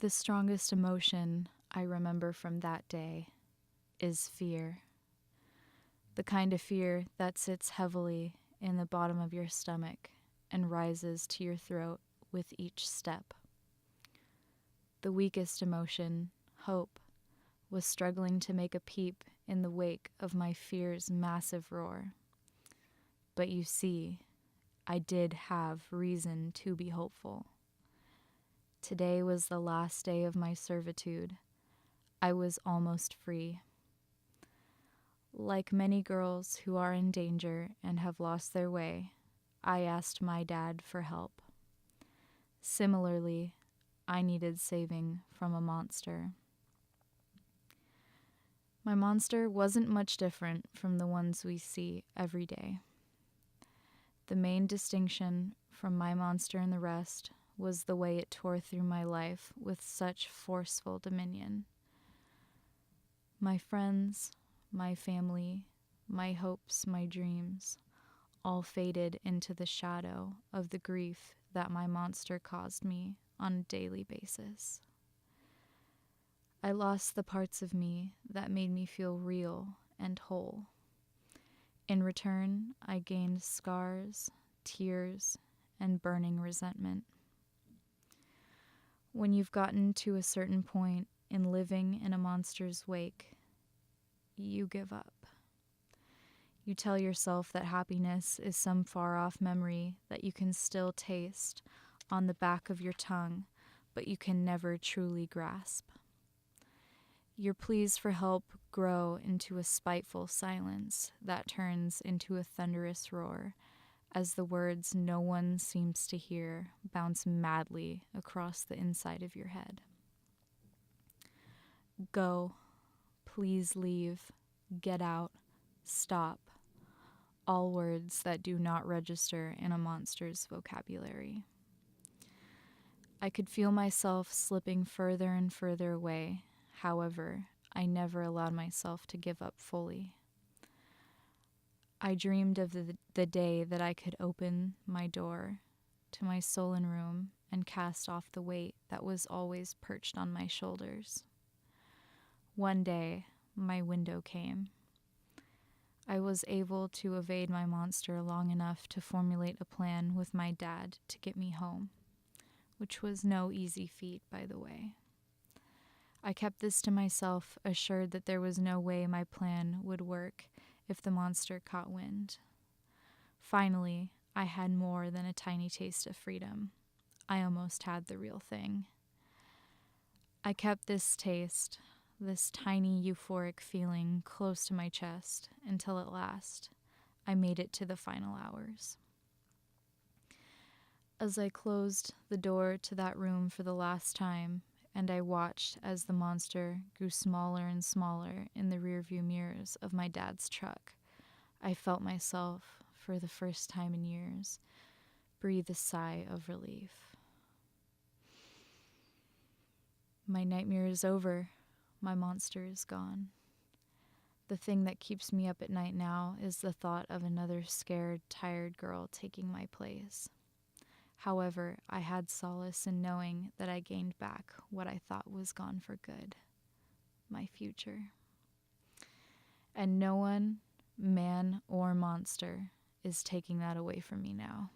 The strongest emotion I remember from that day is fear. The kind of fear that sits heavily in the bottom of your stomach and rises to your throat with each step. The weakest emotion, hope, was struggling to make a peep in the wake of my fear's massive roar. But you see, I did have reason to be hopeful. Today was the last day of my servitude. I was almost free. Like many girls who are in danger and have lost their way, I asked my dad for help. Similarly, I needed saving from a monster. My monster wasn't much different from the ones we see every day. The main distinction from my monster and the rest was the way it tore through my life with such forceful dominion. My friends, my family, my hopes, my dreams, all faded into the shadow of the grief that my monster caused me on a daily basis. I lost the parts of me that made me feel real and whole. In return, I gained scars, tears, and burning resentment. When you've gotten to a certain point in living in a monster's wake, you give up. You tell yourself that happiness is some far-off memory that you can still taste on the back of your tongue, but you can never truly grasp. Your pleas for help grow into a spiteful silence that turns into a thunderous roar as the words no one seems to hear bounce madly across the inside of your head. Go. Please leave. Get out. Stop. All words that do not register in a monster's vocabulary. I could feel myself slipping further and further away. However, I never allowed myself to give up fully. I dreamed of the day that I could open my door to my sullen room and cast off the weight that was always perched on my shoulders. One day, my window came. I was able to evade my monster long enough to formulate a plan with my dad to get me home, which was no easy feat, by the way. I kept this to myself, assured that there was no way my plan would work if the monster caught wind. Finally, I had more than a tiny taste of freedom. I almost had the real thing. I kept this taste, this tiny euphoric feeling, close to my chest until at last I made it to the final hours. As I closed the door to that room for the last time, and I watched as the monster grew smaller and smaller in the rearview mirrors of my dad's truck, I felt myself, for the first time in years, breathe a sigh of relief. My nightmare is over. My monster is gone. The thing that keeps me up at night now is the thought of another scared, tired girl taking my place. However, I had solace in knowing that I gained back what I thought was gone for good, my future. And no one, man or monster, is taking that away from me now.